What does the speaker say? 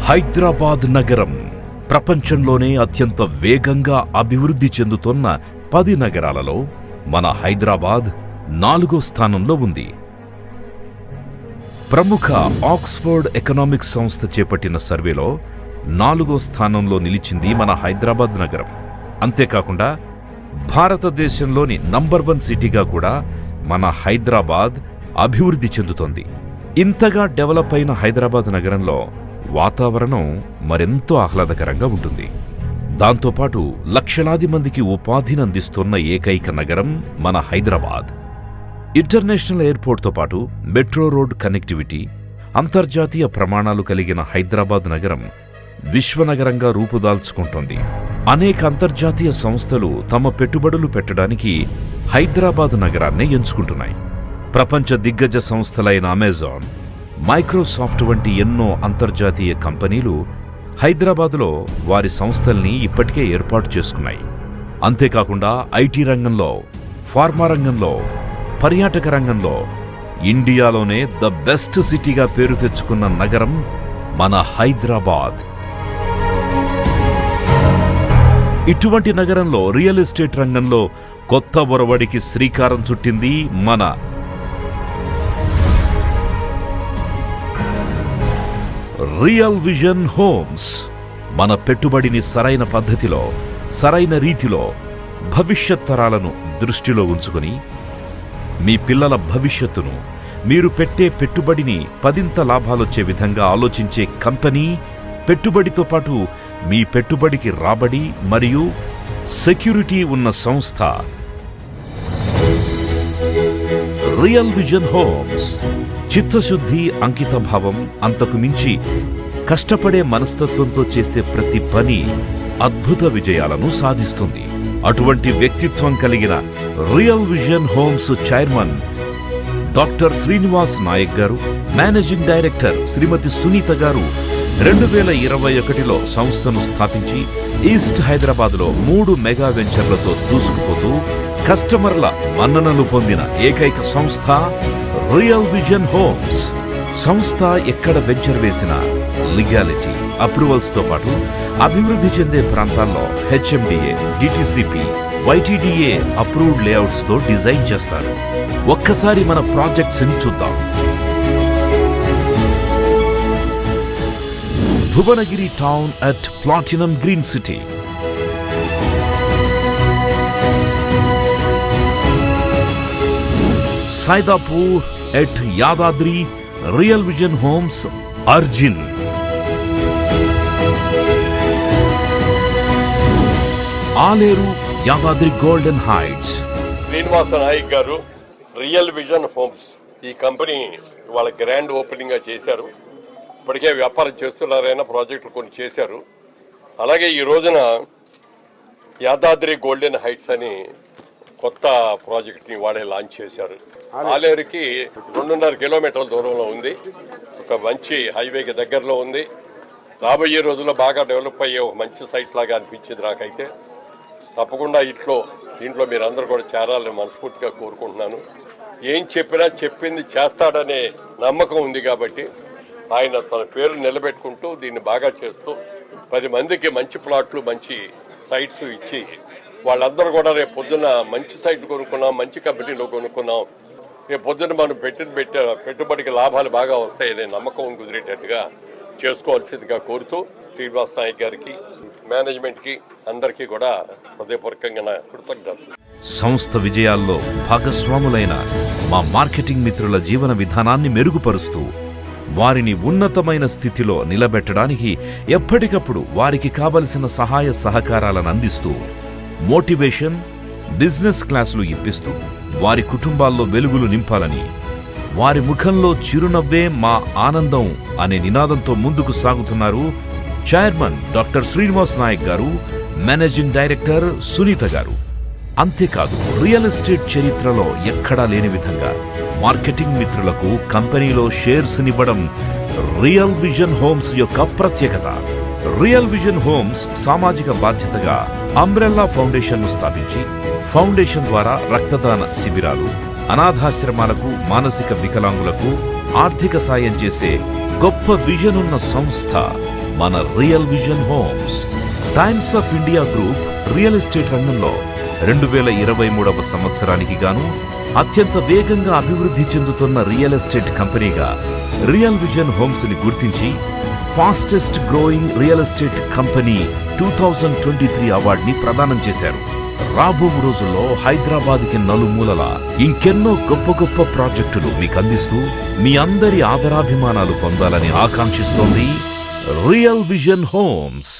హైదరాబాద్ నగరం ప్రపంచంలోనే అత్యంత వేగంగా అభివృద్ధి చెందుతున్న 10 నగరాలలో మన హైదరాబాద్ 4వ స్థానంలో ఉంది. ప్రముఖ ఆక్స్ఫర్డ్ ఎకనామిక్స్ సంస్థ చేపట్టిన సర్వేలో 4వ స్థానంలో నిలిచింది మన హైదరాబాద్ నగరం. అంతేకాకుండా భారతదేశంలోని నంబర్ 1 సిటీగా కూడా మన హైదరాబాద్ అభివృద్ధి చెందుతోంది. ఇంతగా డెవలప్ అయిన హైదరాబాద్ నగరంలో వాతావరణం మరెంతో ఆహ్లాదకరంగా ఉంటుంది. దాంతోపాటు లక్షలాది మందికి ఉపాధిని అందిస్తున్న ఏకైక నగరం మన హైదరాబాద్. ఇంటర్నేషనల్ ఎయిర్పోర్ట్తో పాటు మెట్రో రోడ్ కనెక్టివిటీ, అంతర్జాతీయ ప్రమాణాలు కలిగిన హైదరాబాద్ నగరం విశ్వనగరంగా రూపుదాల్చుకుంటోంది. అనేక అంతర్జాతీయ సంస్థలు తమ పెట్టుబడులు పెట్టడానికి హైదరాబాద్ నగరాన్నే ఎంచుకుంటున్నాయి. ప్రపంచ దిగ్గజ సంస్థలైన అమెజాన్, మైక్రోసాఫ్ట్ వంటి ఎన్నో అంతర్జాతీయ కంపెనీలు హైదరాబాదులో వారి సంస్థల్ని ఇప్పటికే ఏర్పాటు చేసుకున్నాయి. అంతేకాకుండా ఐటీ రంగంలో, ఫార్మా రంగంలో, పర్యాటక రంగంలో ఇండియాలోనే ద బెస్ట్ సిటీగా పేరు తెచ్చుకున్న నగరం మన హైదరాబాద్. ఇటువంటి నగరంలో రియల్ ఎస్టేట్ రంగంలో కొత్త ఒరవడికి శ్రీకారం చుట్టింది మన రియల్ విజన్ హోమ్స్. మన పెట్టుబడిని సరైన పద్ధతిలో, సరైన రీతిలో, భవిష్యత్ తరాలను దృష్టిలో ఉంచుకొని మీ పిల్లల భవిష్యత్తును, మీరు పెట్టే పెట్టుబడిని 10ంత లాభాలొచ్చే విధంగా ఆలోచించే కంపెనీ, పెట్టుబడితో పాటు మీ పెట్టుబడికి రాబడి మరియు సెక్యూరిటీ ఉన్న సంస్థ రియల్ విజన్ హోమ్స్. చిత్తశుద్ధి, అంకితభావం, అంతకు మించి కష్టపడే మనస్తత్వంతో చేసే ప్రతి పని అద్భుత విజయాలను సాధిస్తుంది. అటువంటి వ్యక్తిత్వం కలిగిన real vision homes chairman doctor Srinivas Nayak గారు, మేనేజింగ్ డైరెక్టర్ శ్రీమతి సునీత గారు 2021లో సంస్థను స్థాపించి ఈస్ట్ హైదరాబాద్లో 3 మెగా వెంచర్లతో దూసుకుపోతూ కస్టమర్ల మన్ననలు పొందిన ఏకైక సంస్థ రియల్ విజన్ హోమ్స్. సంస్థ ఎక్కడ వెంచర్ వేసినా లీగాలిటీ, అప్రూవల్స్ తో పాటు అభివృద్ధి చెందే ప్రాంతాల్లో HMDA, DTCP, YTDA approved layouts తో డిజైన్ చేస్తారు. ఒక్కసారి మన ప్రాజెక్ట్స్ ని చూద్దాం. Bhuvanagiri town at platinum green city, Saidapur at Yadadri real vision homes అర్జిన్, ఆలేరు యాదాద్రి గోల్డెన్ హైట్స్. శ్రీనివాస నాయక్ గారు రియల్ విజన్ హోమ్స్ ఈ కంపెనీ వాళ్ళ గ్రాండ్ ఓపెనింగ్ గా చేశారు. ఇప్పటికే వ్యాపారం చేస్తున్నారైనా ప్రాజెక్టులు కొన్ని చేశారు. అలాగే ఈ రోజున యాదాద్రి గోల్డెన్ హైట్స్ అని కొత్త ప్రాజెక్ట్ని వాళ్ళే లాంచ్ చేశారు. ఆలేరుకి 2.5 కిలోమీటర్ల దూరంలో ఉంది. ఒక మంచి హైవేకి దగ్గరలో ఉంది. రాబోయే రోజుల్లో బాగా డెవలప్ అయ్యే ఒక మంచి సైట్ లాగా అనిపించింది నాకైతే. తప్పకుండా దీంట్లో మీరు అందరూ కూడా చేరాలని మనస్ఫూర్తిగా కోరుకుంటున్నాను. ఏం చెప్పినా చెప్పింది చేస్తాడనే నమ్మకం ఉంది కాబట్టి ఆయన తన పేరు నిలబెట్టుకుంటూ దీన్ని బాగా చేస్తూ 10 మందికి మంచి ప్లాట్లు, మంచి సైట్స్ ఇచ్చి వాళ్ళందరూ కూడా రేపు పొద్దున్న మంచి సైట్ కొనుక్కున్నాం, మంచి కంపెనీలో కొనుక్కున్నాం, రేపు పొద్దున్న మనం పెట్టుబడికి లాభాలు బాగా వస్తాయనే నమ్మకం కుదిరేటట్టుగా చేసుకోవాల్సిందిగా కోరుతూ శ్రీనివాస్ నాయక్ గారికి, మేనేజ్మెంట్కి అందరికీ కూడా హృదయపూర్వకంగా కృతజ్ఞతలు. సంస్థ విజయాల్లో భాగస్వాములైన మా మార్కెటింగ్ మిత్రుల జీవన విధానాన్ని మెరుగుపరుస్తూ వారిని ఉన్నతమైన స్థితిలో నిలబెట్టడానికి ఎప్పటికప్పుడు వారికి కావలసిన సహాయ సహకారాలను అందిస్తూ మోటివేషన్, బిజినెస్ క్లాసులు ఇప్పిస్తూ వారి కుటుంబాల్లో వెలుగులు నింపాలని, వారి ముఖంలో చిరునవ్వే మా ఆనందం అనే నినాదంతో ముందుకు సాగుతున్నారు చైర్మన్ డాక్టర్ శ్రీనివాస్ నాయక్ గారు, మేనేజింగ్ డైరెక్టర్ సునీత గారు. అంతేకాదు, రియల్ ఎస్టేట్ చరిత్రలో ఎక్కడా లేని విధంగా మార్కెటింగ్ మిత్రులకు కంపెనీలో షేర్స్ నివ్వడం రియల్ విజన్ హోమ్స్ యొక్క ప్రత్యేకత. రియల్ విజన్ హోమ్స్ సామాజిక బాధ్యతగా అంబ్రెల్లా ఫౌండేషన్ ను స్థాపించి ఫౌండేషన్ ద్వారా రక్తదాన శిబిరాలు, అనాథాశ్రమాలకు, మానసిక వికలాంగులకు ఆర్థిక సాయం చేసే గొప్ప విజన్ ఉన్న సంస్థ మన real vision homes. Times of India group real estate రంగంలో 2023వ సంవత్సరానికి గాను అత్యంత వేగంగా అభివృద్ధి చెందుతున్న రియల్ ఎస్టేట్ కంపెనీగా రియల్ విజన్ హోమ్స్ ని గుర్తించి fastest growing real estate company 2023 అవార్డుని ప్రదానం చేశారు. రాబో రోజుల్లో హైదరాబాద్కి నలుమూలలా ఇంకెన్నో గొప్ప గొప్ప ప్రాజెక్టులు మీకు అందిస్తూ మీ అందరి ఆదరాభిమానాలు పొందాలని ఆకాంక్షిస్తోంది రియల్ విజన్ హోమ్స్.